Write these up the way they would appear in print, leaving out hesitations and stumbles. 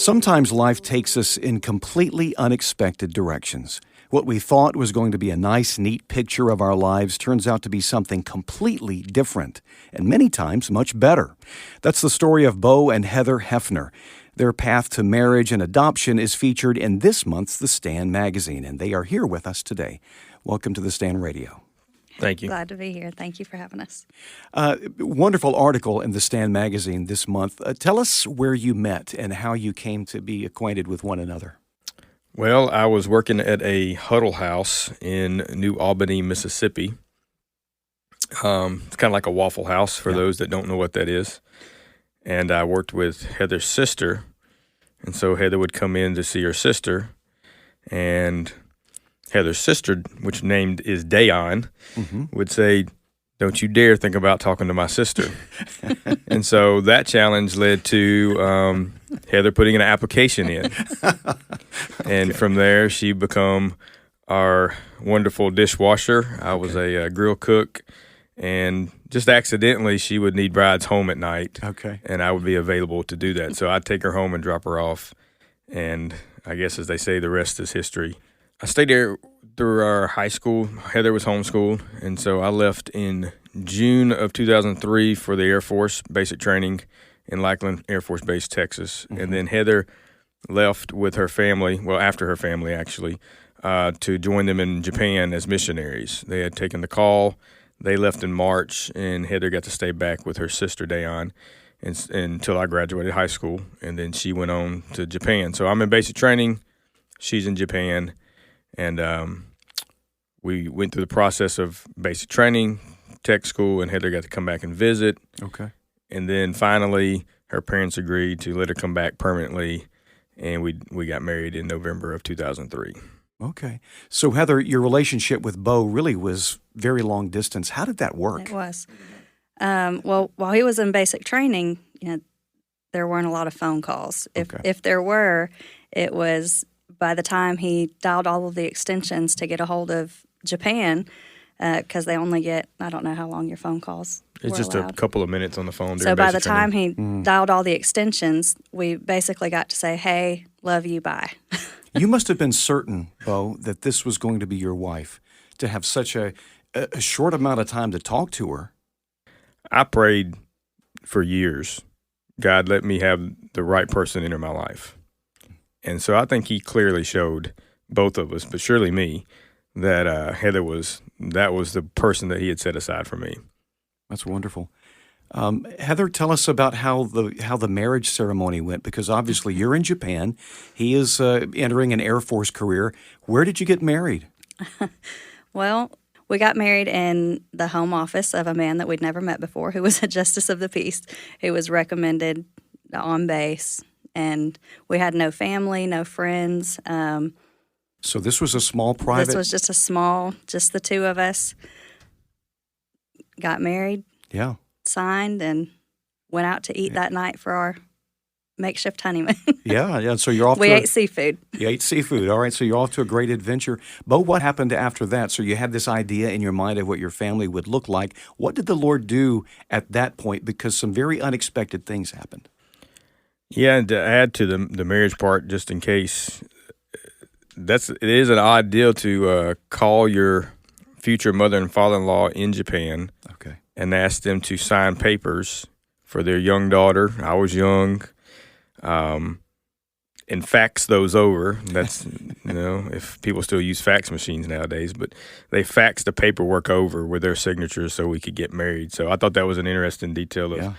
Sometimes life takes us in completely unexpected directions. What we thought was going to be a nice, neat picture of our lives turns out to be something completely different, and many times much better. That's the story of Bo and Heather Hefner. Their path to marriage and adoption is featured in this month's The Stand magazine, and they are here with us today. Welcome to The Stand Radio. Thank you. Glad to be here. Thank you for having us. Wonderful article in The Stand magazine this month. Tell us where you met and how you came to be acquainted with one another. Well, I was working at a huddle house in New Albany, Mississippi. It's kind of like a Waffle House for those that don't know what that is. And I worked with Heather's sister. And so Heather would come in to see her sister. And Heather's sister, which named is Dayon, would say, "Don't you dare think about talking to my sister." And so that challenge led to Heather putting an application in. And from there, she became our wonderful dishwasher. I was a grill cook. And just accidentally, she would need rides home at night. Okay. And I would be available to do that. So I'd take her home and drop her off. And I guess, as they say, the rest is history. I stayed there through our high school. Heather was homeschooled, and so I left in June of 2003 for the Air Force basic training in Lackland Air Force Base, Texas. And then Heather left with her family, well, after her family, actually, to join them in Japan as missionaries. They had taken the call. They left in March, and Heather got to stay back with her sister, Dayon, until I graduated high school, and then she went on to Japan. So I'm in basic training. She's in Japan. And we went through the process of basic training, tech school, and Heather got to come back and visit. Okay. And then finally, her parents agreed to let her come back permanently, and we got married in November of 2003. Okay. So, Heather, your relationship with Bo really was very long distance. How did that work? It was. Well, while he was in basic training, there weren't a lot of phone calls. If there were, it was by the time he dialed all of the extensions to get a hold of Japan, because they only get, I don't know how long your phone calls It's were just allowed. A couple of minutes on the phone. So by the basic time training. he dialed all the extensions, we basically got to say, "Hey, love you, bye." You must have been certain, Bo, that this was going to be your wife, to have such a short amount of time to talk to her. I prayed for years, God, let me have the right person enter my life. And so I think he clearly showed both of us, but surely me, that Heather was the person that he had set aside for me. That's wonderful. Heather, tell us about how the marriage ceremony went, because obviously you're in Japan. He is entering an Air Force career. Where did you get married? Well, we got married in the home office of a man that we'd never met before, who was a justice of the peace, who was recommended on base. And we had no family, no friends. So this was a small private? This was just just the two of us. Got married, signed, and went out to eat that night for our makeshift honeymoon. Yeah. So you're off. We ate seafood. You ate seafood. All right. So you're off to a great adventure. Bo, what happened after that? So you had this idea in your mind of what your family would look like. What did the Lord do at that point? Because some very unexpected things happened. Yeah, and to add to the marriage part, just in case, it is an odd deal to call your future mother and father-in-law in Japan, and ask them to sign papers for their young daughter. I was young, and fax those over. That's if people still use fax machines nowadays, but they faxed the paperwork over with their signatures so we could get married. So I thought that was an interesting detail of.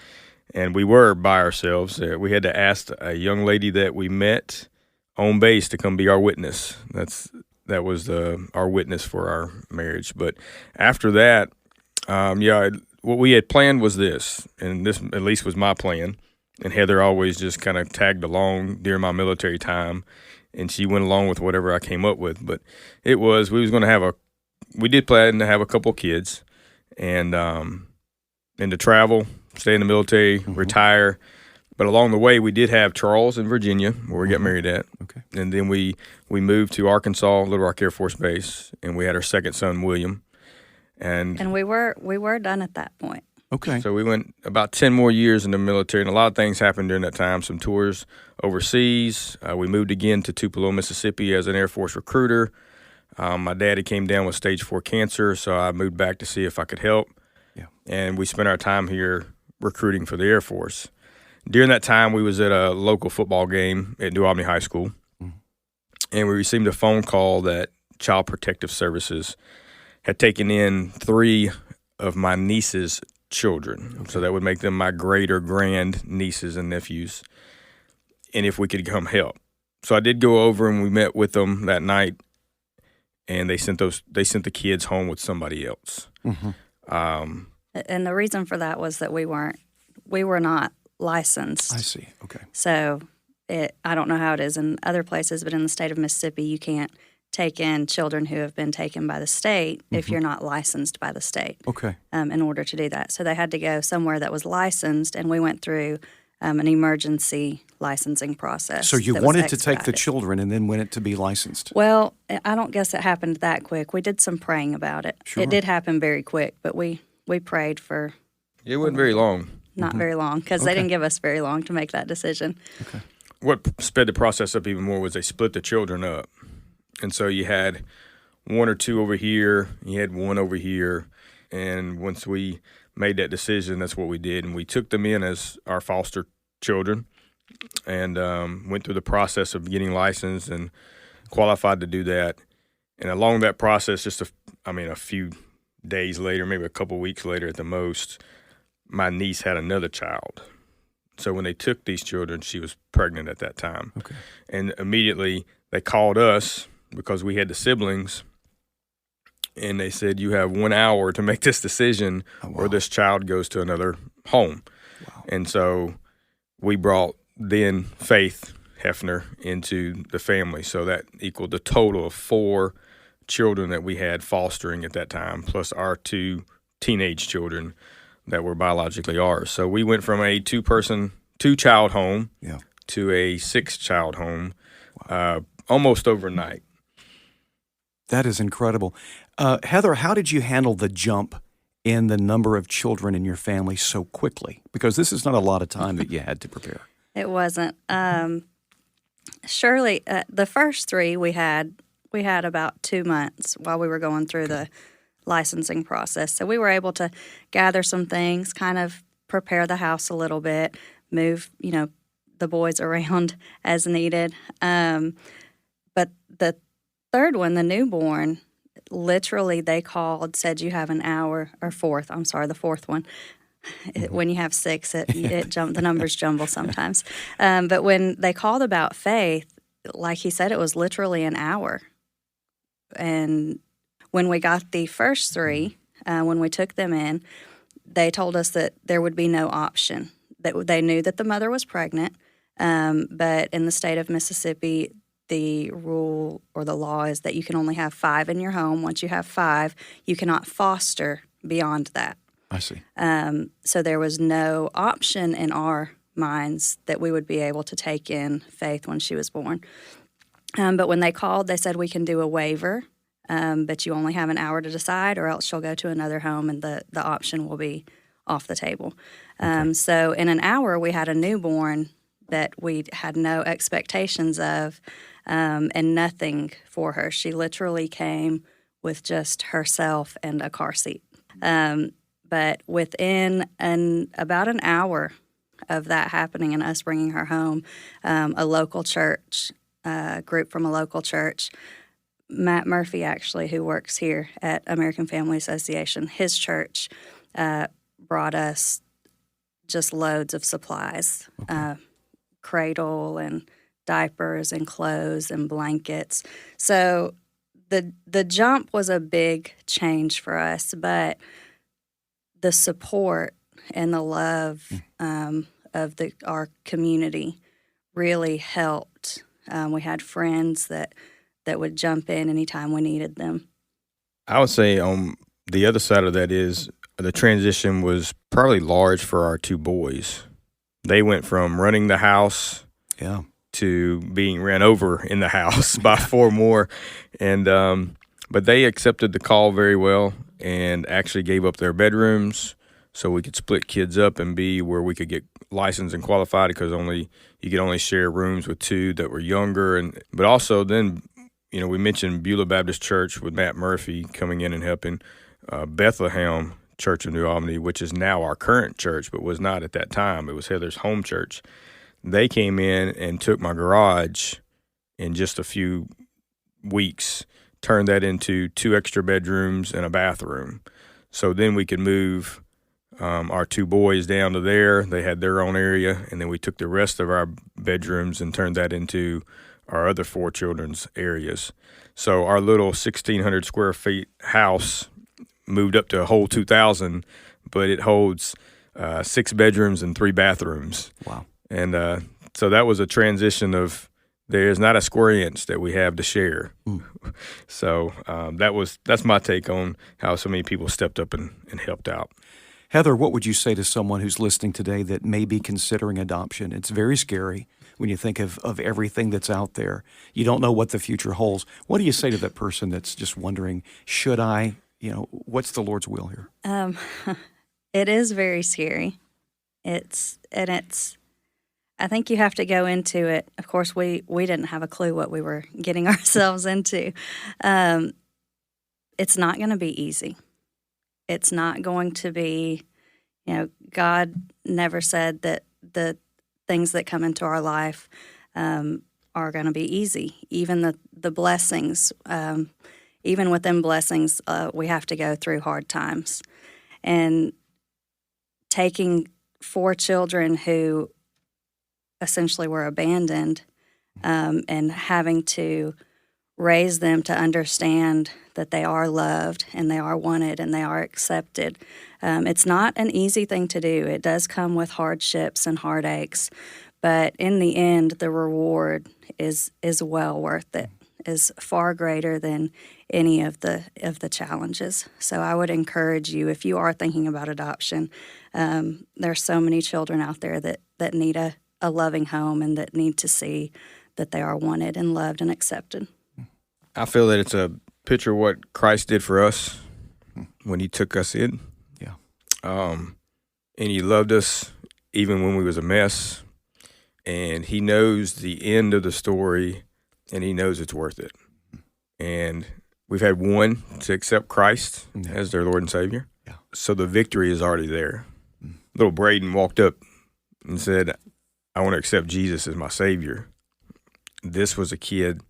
And we were by ourselves. We had to ask a young lady that we met on base to come be our witness. That was our witness for our marriage. But after that, what we had planned was this, and this at least was my plan. And Heather always just kind of tagged along during my military time, and she went along with whatever I came up with. But we did plan to have a couple kids, and to travel. Stay in the military, retire. But along the way, we did have Charles in Virginia, where we got married at. Okay. And then we moved to Arkansas, Little Rock Air Force Base, and we had our second son, William. And we were done at that point. Okay. So we went about 10 more years in the military, and a lot of things happened during that time. Some tours overseas. We moved again to Tupelo, Mississippi as an Air Force recruiter. My daddy came down with stage 4 cancer, so I moved back to see if I could help. Yeah. And we spent our time here recruiting for the Air Force. During that time, we was at a local football game at New Albany High School, and we received a phone call that Child Protective Services had taken in 3 of my niece's children. Okay. So that would make them my great or grand nieces and nephews, and if we could come help. So I did go over, and we met with them that night, and they sent the kids home with somebody else. And the reason for that was that we were not licensed. I see. Okay. So I don't know how it is in other places, but in the state of Mississippi, you can't take in children who have been taken by the state if you're not licensed by the state. Okay. In order to do that. So they had to go somewhere that was licensed, and we went through an emergency licensing process. So you wanted to take the children and then wanted to be licensed? Well, I don't guess it happened that quick. We did some praying about it. Sure. It did happen very quick, but we prayed for... It wasn't very long. Not very long, because they didn't give us very long to make that decision. Okay. What sped the process up even more was they split the children up. And so you had 1 or 2 over here, you had 1 over here, and once we made that decision, that's what we did. And we took them in as our foster children and went through the process of getting licensed and qualified to do that. And along that process, just a few days later, maybe a couple weeks later at the most, my niece had another child. So when they took these children, she was pregnant at that time. Okay. And immediately they called us because we had the siblings, and they said, you have 1 hour to make this decision or this child goes to another home. Wow. And so we brought then Faith Heafner into the family. So that equaled the total of 4 children that we had fostering at that time, plus our 2 teenage children that were biologically ours. So we went from a 2-child home to a 6-child home almost overnight. That is incredible. Heather, how did you handle the jump in the number of children in your family so quickly? Because this is not a lot of time that you had to prepare. It wasn't. Surely, the first 3 we had about 2 months while we were going through the licensing process. So we were able to gather some things, kind of prepare the house a little bit, move, the boys around as needed. But the third one, the newborn, literally they called, said you have an hour, or the fourth one. When you have 6, the numbers jumble sometimes. But when they called about Faith, like he said, it was literally an hour. And when we got the first 3, when we took them in, they told us that there would be no option. That they knew that the mother was pregnant, but in the state of Mississippi, the rule or the law is that you can only have 5 in your home. Once you have 5, you cannot foster beyond that. I see. So there was no option in our minds that we would be able to take in Faith when she was born. But when they called, they said we can do a waiver, but you only have an hour to decide, or else she'll go to another home and the option will be off the table. So in an hour, we had a newborn that we had no expectations of and nothing for her. She literally came with just herself and a car seat. But within about an hour of that happening and us bringing her home, a local church, group from a local church, Matt Murphy, actually, who works here at American Family Association, his church brought us just loads of supplies, cradle and diapers and clothes and blankets. So the jump was a big change for us, but the support and the love of our community really helped. We had friends that would jump in anytime we needed them. I would say on the other side of that is the transition was probably large for our 2 boys. They went from running the house to being ran over in the house by 4 more. And but they accepted the call very well and actually gave up their bedrooms, so we could split kids up and be where we could get licensed and qualified, because you could only share rooms with two that were younger. But also then, we mentioned Beulah Baptist Church with Matt Murphy coming in and helping, Bethlehem Church of New Albany, which is now our current church, but was not at that time. It was Heather's home church. They came in and took my garage in just a few weeks, turned that into 2 extra bedrooms and a bathroom. So then we could move our 2 boys down to there. They had their own area, and then we took the rest of our bedrooms and turned that into our other 4 children's areas. So our little 1,600 square feet house moved up to a whole 2,000, but it holds 6 bedrooms and 3 bathrooms. Wow. And so that was a transition of, there's not a square inch that we have to share. So that's my take on how so many people stepped up and helped out. Heather, what would you say to someone who's listening today that may be considering adoption? It's very scary when you think of everything that's out there. You don't know what the future holds. What do you say to that person that's just wondering, should I, what's the Lord's will here? It is very scary. I think you have to go into it. Of course, we didn't have a clue what we were getting ourselves into. It's not going to be easy. It's not going to be, God never said that the things that come into our life are going to be easy. Even the blessings, even within blessings, we have to go through hard times. And taking 4 children who essentially were abandoned, and having to raise them to understand that they are loved and they are wanted and they are accepted. It's not an easy thing to do. It does come with hardships and heartaches, but in the end, the reward is well worth it, is far greater than any of the challenges. So I would encourage you, if you are thinking about adoption, there's so many children out there that need a loving home and that need to see that they are wanted and loved and accepted. I feel that it's a picture of what Christ did for us when he took us in. Yeah. And he loved us even when we was a mess. And he knows the end of the story, and he knows it's worth it. And we've had one to accept Christ as their Lord and Savior. Yeah. So the victory is already there. Little Braden walked up and said, I want to accept Jesus as my Savior. This was a kid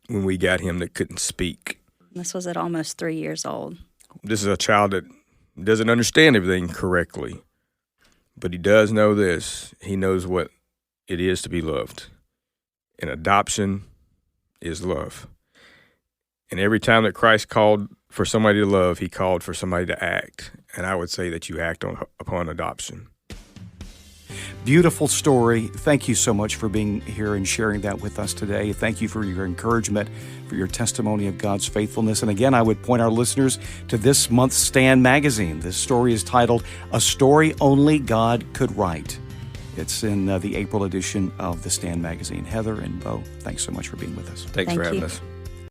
when we got him that couldn't speak. This was at almost 3 years old. This is a child that doesn't understand everything correctly, but he does know this. He knows what it is to be loved. And adoption is love. And every time that Christ called for somebody to love, he called for somebody to act. And I would say that you act upon adoption. Beautiful story. Thank you so much for being here and sharing that with us today. Thank you for your encouragement, for your testimony of God's faithfulness. And again, I would point our listeners to this month's Stand magazine. This story is titled, A Story Only God Could Write. It's in the April edition of the Stand magazine. Heather and Bo, thanks so much for being with us. Thanks for having us.